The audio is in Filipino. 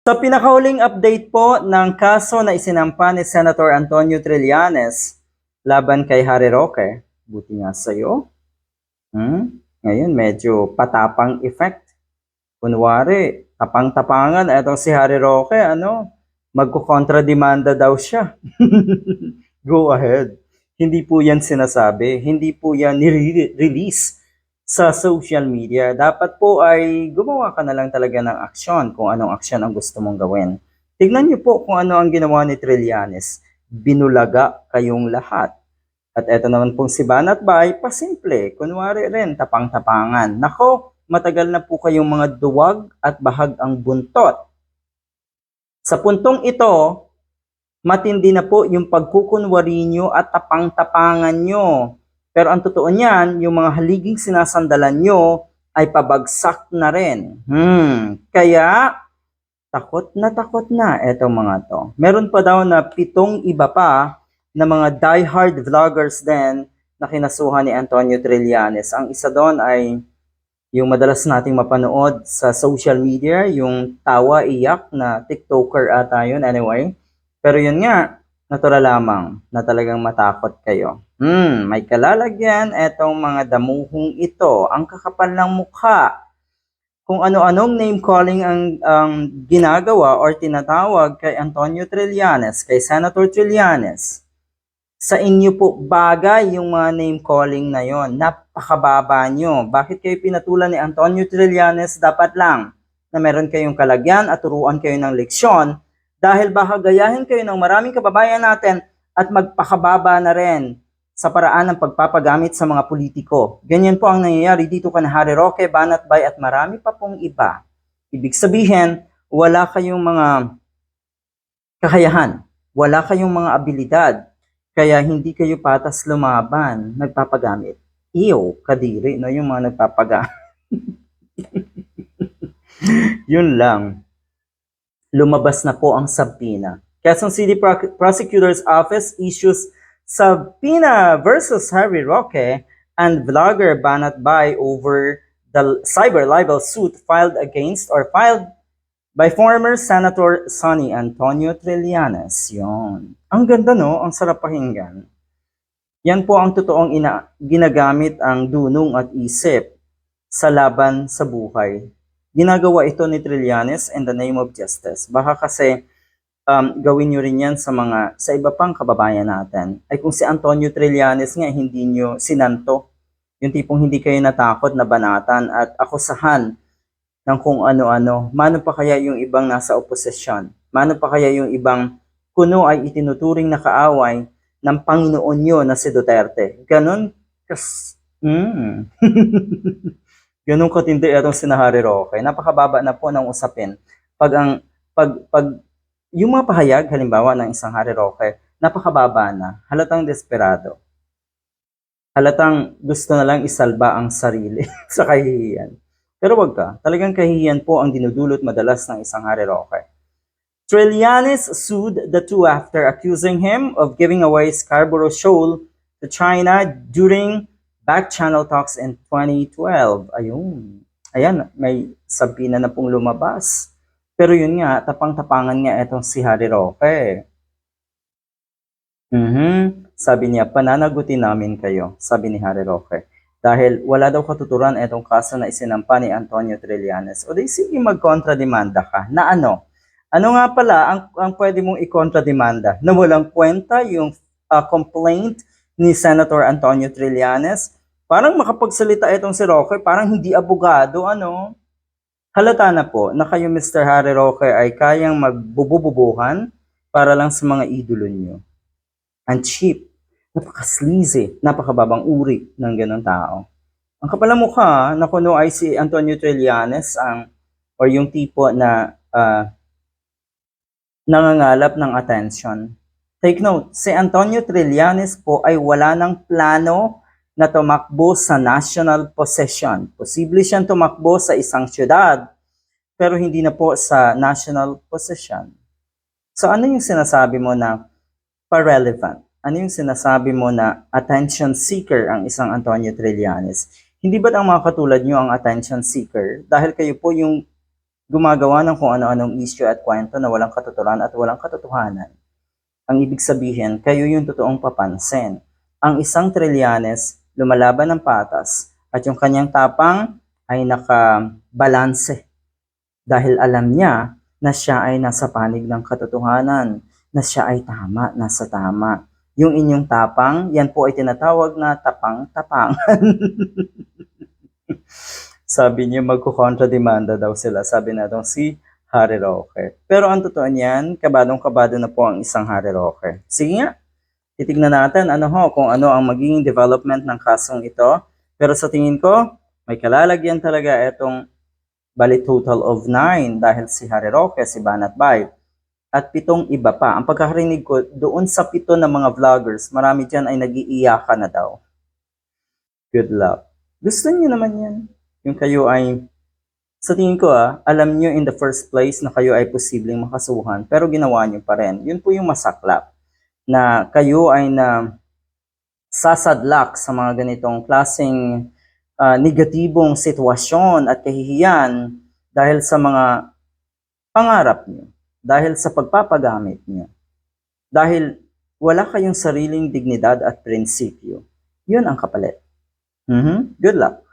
Sa pinakahuling update po ng kaso na isinampa ni Senator Antonio Trillanes laban kay Harry Roque, buti nga sa'yo, ngayon medyo patapang effect. Kunwari, tapang-tapangan, eto si Harry Roque, magkukontrademanda daw siya. Go ahead. Hindi po yan sinasabi, hindi po yan nire-release sa social media. Dapat po ay gumawa ka na lang talaga ng aksyon kung anong aksyon ang gusto mong gawin. Tignan niyo po kung ano ang ginawa ni Trillanes. Binulaga kayong lahat. At eto naman pong si Banat Bay, pasimple, kunwari rin, tapang-tapangan. Nako, matagal na po kayong mga duwag at bahag ang buntot. Sa puntong ito, matindi na po yung pagkukunwari nyo at tapang-tapangan nyo. Pero ang totoo niyan, yung mga haliging sinasandalan nyo ay pabagsak na rin. Kaya, takot na etong mga to. Meron pa daw na 7 iba pa na mga diehard vloggers din na kinasuhan ni Antonio Trillanes. Ang isa doon ay yung madalas nating mapanood sa social media, yung tawa iyak na TikToker ata yun anyway. Pero yun nga, natural lamang na talagang matakot kayo. May kalalagyan etong mga damuhong ito. Ang kakapal ng mukha. Kung ano-anong name calling ang ginagawa or tinatawag kay Antonio Trillanes, kay Senator Trillanes. Sa inyo po bagay yung mga name calling na yon. Napakababa nyo. Bakit kayo pinatulan ni Antonio Trillanes? Dapat lang na meron kayong kalagyan at turuan kayo ng leksyon dahil baka gayahin kayo ng maraming kababayan natin at magpakababa na rin sa paraan ng pagpapagamit sa mga politiko. Ganyan po ang nangyayari dito kay Harry Roque, Banat Bay at marami pa pong iba. Ibig sabihin, wala kayong mga kakayahan, wala kayong mga abilidad, kaya hindi kayo patas lumaban, nagpapagamit. Iyo, kadiri, no? Yung mga nagpapagamit. Yun lang. Lumabas na po ang subpoena. Quezon City Prosecutor's Office issues subpoena versus Harry Roque and vlogger Banat Bay over the cyber libel suit filed by former Senator Sonny Antonio Trillanes. Yon. Ang ganda, no? Ang sarap pakinggan. Yan po ang totoong ginagamit ang dunong at isip sa laban sa buhay. Ginagawa ito ni Trillanes in the name of justice. Baka kasi gawin nyo rin yan sa iba pang kababayan natin. Ay kung si Antonio Trillanes nga, hindi nyo sinanto. Yung tipong hindi kayo natakot na banatan at akusahan ng kung ano-ano. Mano pa kaya yung ibang nasa oposisyon? Mano pa kaya yung ibang kuno ay itinuturing na kaaway ng Panginoon nyo na si Duterte? Ganon Ganun katindi itong si Harry Roque. Napakababa na po ng usapin. Pag yung mga pahayag, halimbawa ng isang Harry Roque, napakababa na. Halatang desperado. Halatang gusto na lang isalba ang sarili sa kahihiyan. Pero wag ka, talagang kahihiyan po ang dinudulot madalas ng isang Harry Roque. Trillanes sued the two after accusing him of giving away Scarborough Shoal to China during back-channel talks in 2012. Ayan, may subpoena na pong lumabas. Pero yun nga, tapang-tapangan nga itong si Harry Roque. Sabi niya, pananagutin namin kayo, sabi ni Harry Roque. Dahil wala daw katuturan itong kaso na isinampa ni Antonio Trillanes. O di sige magkontrademanda ka. Na ano? Ano nga pala ang pwede mong ikontrademanda? Na walang kwenta yung complaint ni Senator Antonio Trillanes? Parang makapagsalita itong si Roque, parang hindi abogado, ano? Halata na po na kayo Mr. Harry Roque ay kayang magbubububuhan para lang sa mga idolo nyo. Ang cheap, napaka-sleazy, napakababang uri ng ganong tao. Ang kapal ng mukha na kuno ay si Antonio Trillanes or yung tipo na nangangalap ng attention. Take note, si Antonio Trillanes po ay wala ng plano na tumakbo sa national possession. Posible siyang tumakbo sa isang syudad, pero hindi na po sa national possession. So ano yung sinasabi mo na pa-relevant? Ano yung sinasabi mo na attention seeker ang isang Antonio Trillanes? Hindi ba't ang mga katulad nyo ang attention seeker? Dahil kayo po yung gumagawa ng kung ano-anong issue at kwento na walang katuturan at walang katotohanan. Ang ibig sabihin, kayo yung totoong papansin. Ang isang Trillanes lumalaban ng patas at yung kanyang tapang ay nakabalanse dahil alam niya na siya ay nasa panig ng katotohanan, na siya ay tama, nasa tama. Yung inyong tapang, yan po ay tinatawag na tapang-tapang. Sabi niya magkukontrademanda daw sila, sabi na daw si Harry Roque. Pero ang totoo niyan, kabadong-kabado na po ang isang Harry Roque. Sige nga, titignan natin kung ano ang magiging development ng kasong ito. Pero sa tingin ko, may kalalagyan talaga itong bali total of 9 dahil si Harry Roque, si Banat Bay, at 7 iba pa. Ang pagkakarinig ko, doon sa 7 na mga vloggers, marami dyan ay nag-iiyakan na daw. Good luck. Gusto niyo naman yan. Yung kayo ay, sa tingin ko alam niyo in the first place na kayo ay posibleng makasuhan, pero ginawa niyo pa rin. Yun po yung masaklap, na kayo ay na sasadlak sa mga ganitong klaseng negatibong sitwasyon at kahihiyan dahil sa mga pangarap niyo, dahil sa pagpapagamit niyo, dahil wala kayong sariling dignidad at prinsipyo. Yun ang kapalit. Good luck.